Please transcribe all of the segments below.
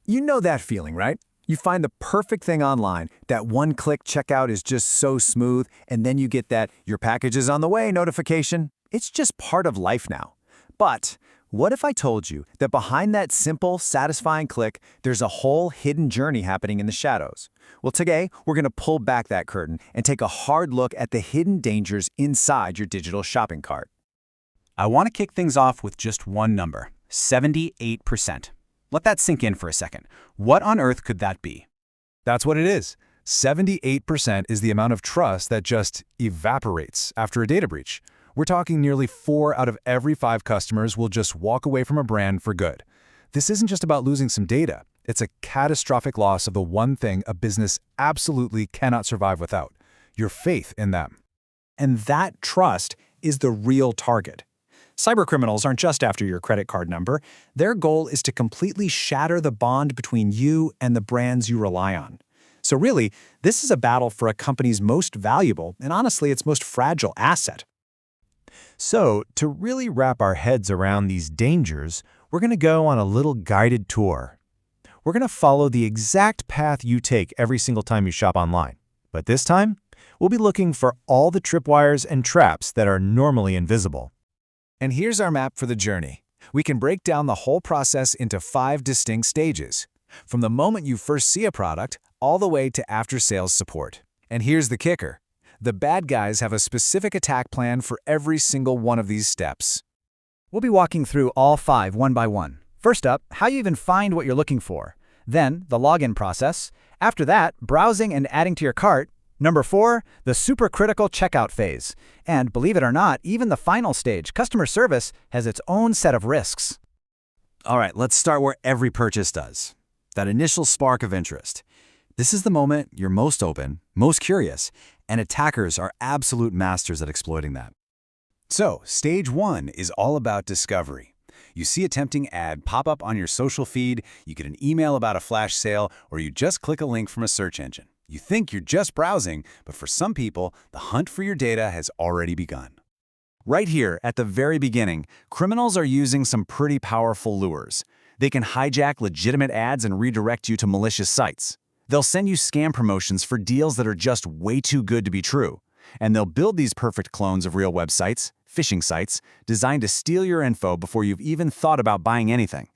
You know that feeling, right? You find the perfect thing online, that one-click checkout is just so smooth, and then you get that "your package is on the way" notification. It's just part of life now. But what if I told you that behind that simple, satisfying click, there's a whole hidden journey happening in the shadows? Well, today, we're going to pull back that curtain and take a hard look at the hidden dangers inside your digital shopping cart. I want to kick things off with just one number, 78%. Let that sink in for a second. What on earth could that be? That's what it is. 78% is the amount of trust that just evaporates after a data breach. We're talking nearly 4 out of every 5 customers will just walk away from a brand for good. This isn't just about losing some data. It's a catastrophic loss of the one thing a business absolutely cannot survive without: your faith in them. And that trust is the real target. Cybercriminals aren't just after your credit card number. Their goal is to completely shatter the bond between you and the brands you rely on. So really, this is a battle for a company's most valuable and honestly its most fragile asset. So, to really wrap our heads around these dangers, we're going to go on a little guided tour. We're going to follow the exact path you take every single time you shop online. But this time, we'll be looking for all the tripwires and traps that are normally invisible. And here's our map for the journey. We can break down the whole process into 5 distinct stages, from the moment you first see a product all the way to after-sales support. And here's the kicker. The bad guys have a specific attack plan for every single one of these steps. We'll be walking through all 5 one by one. First up, how you even find what you're looking for. Then, the login process. After that, browsing and adding to your cart. Number 4, the supercritical checkout phase. And believe it or not, even the final stage, customer service, has its own set of risks. All right, let's start where every purchase does. That initial spark of interest. This is the moment you're most open, most curious, and attackers are absolute masters at exploiting that. So, stage 1 is all about discovery. You see a tempting ad pop up on your social feed, you get an email about a flash sale, or you just click a link from a search engine. You think you're just browsing, but for some people, the hunt for your data has already begun. Right here, at the very beginning, criminals are using some pretty powerful lures. They can hijack legitimate ads and redirect you to malicious sites. They'll send you scam promotions for deals that are just way too good to be true. And they'll build these perfect clones of real websites, phishing sites, designed to steal your info before you've even thought about buying anything.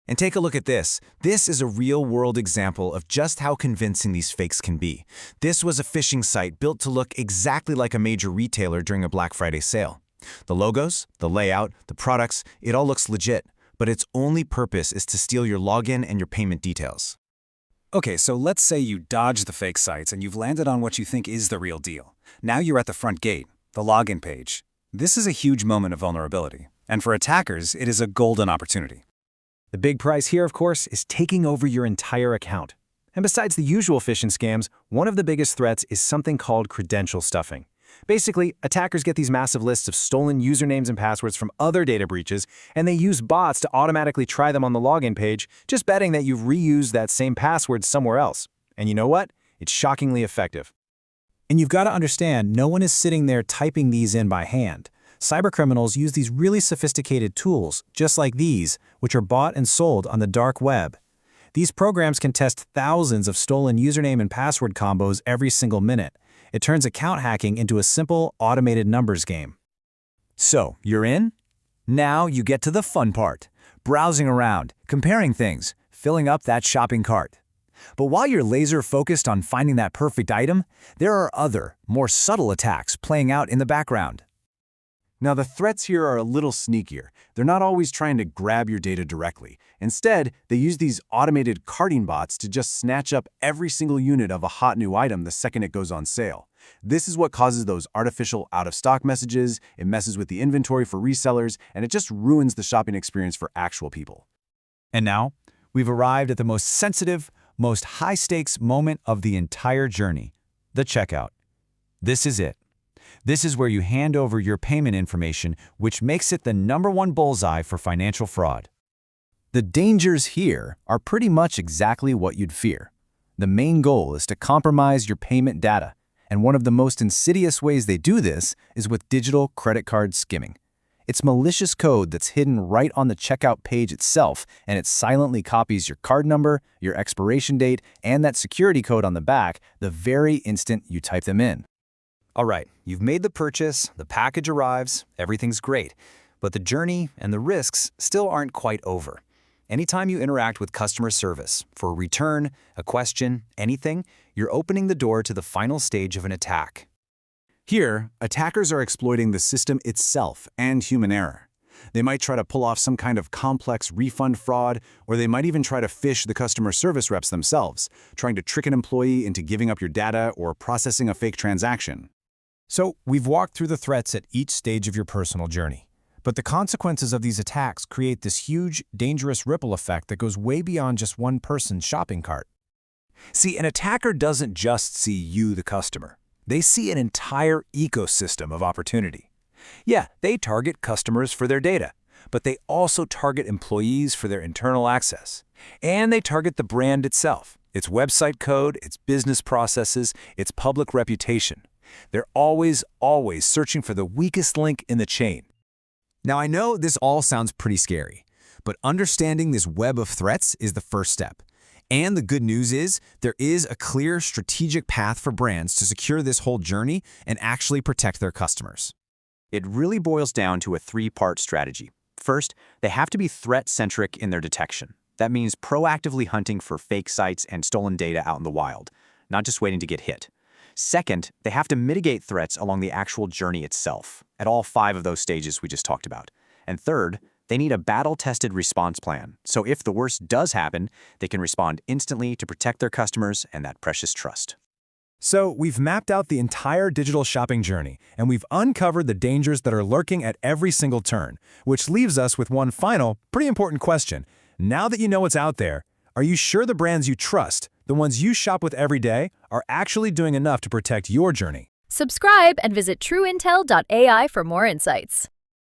And take a look at this. This is a real-world example of just how convincing these fakes can be. This was a phishing site built to look exactly like a major retailer during a Black Friday sale. The logos, the layout, the products, it all looks legit, but its only purpose is to steal your login and your payment details. Okay, so let's say you dodge the fake sites and you've landed on what you think is the real deal. Now you're at the front gate, the login page. This is a huge moment of vulnerability, and for attackers, it is a golden opportunity. The big prize here, of course, is taking over your entire account. And besides the usual phishing scams, one of the biggest threats is something called credential stuffing. Basically, attackers get these massive lists of stolen usernames and passwords from other data breaches, and they use bots to automatically try them on the login page, just betting that you've reused that same password somewhere else. And you know what? It's shockingly effective. And you've got to understand, no one is sitting there typing these in by hand. Cybercriminals use these really sophisticated tools, just like these, which are bought and sold on the dark web. These programs can test thousands of stolen username and password combos every single minute. It turns account hacking into a simple, automated numbers game. So, you're in? Now you get to the fun part. Browsing around, comparing things, filling up that shopping cart. But while you're laser-focused on finding that perfect item, there are other, more subtle attacks playing out in the background. Now, the threats here are a little sneakier. They're not always trying to grab your data directly. Instead, they use these automated carting bots to just snatch up every single unit of a hot new item the second it goes on sale. This is what causes those artificial out-of-stock messages, it messes with the inventory for resellers, and it just ruins the shopping experience for actual people. And now, we've arrived at the most sensitive, most high-stakes moment of the entire journey, the checkout. This is it. This is where you hand over your payment information, which makes it the #1 bullseye for financial fraud. The dangers here are pretty much exactly what you'd fear. The main goal is to compromise your payment data, and one of the most insidious ways they do this is with digital credit card skimming. It's malicious code that's hidden right on the checkout page itself, and it silently copies your card number, your expiration date, and that security code on the back the very instant you type them in. All right, you've made the purchase, the package arrives, everything's great. But the journey and the risks still aren't quite over. Anytime you interact with customer service, for a return, a question, anything, you're opening the door to the final stage of an attack. Here, attackers are exploiting the system itself and human error. They might try to pull off some kind of complex refund fraud, or they might even try to phish the customer service reps themselves, trying to trick an employee into giving up your data or processing a fake transaction. So, we've walked through the threats at each stage of your personal journey. But the consequences of these attacks create this huge, dangerous ripple effect that goes way beyond just one person's shopping cart. See, an attacker doesn't just see you, the customer. They see an entire ecosystem of opportunity. Yeah, they target customers for their data, but they also target employees for their internal access. And they target the brand itself, its website code, its business processes, its public reputation. They're always searching for the weakest link in the chain. Now, I know this all sounds pretty scary, but understanding this web of threats is the first step. And the good news is, there is a clear strategic path for brands to secure this whole journey and actually protect their customers. It really boils down to a three-part strategy. First, they have to be threat-centric in their detection. That means proactively hunting for fake sites and stolen data out in the wild, not just waiting to get hit. Second, they have to mitigate threats along the actual journey itself, at all 5 of those stages we just talked about. And third, they need a battle-tested response plan, so if the worst does happen, they can respond instantly to protect their customers and that precious trust. So, we've mapped out the entire digital shopping journey, and we've uncovered the dangers that are lurking at every single turn, which leaves us with one final, pretty important question. Now that you know what's out there, are you sure the brands you trust, the ones you shop with every day, are actually doing enough to protect your journey? Subscribe and visit trueintel.ai for more insights.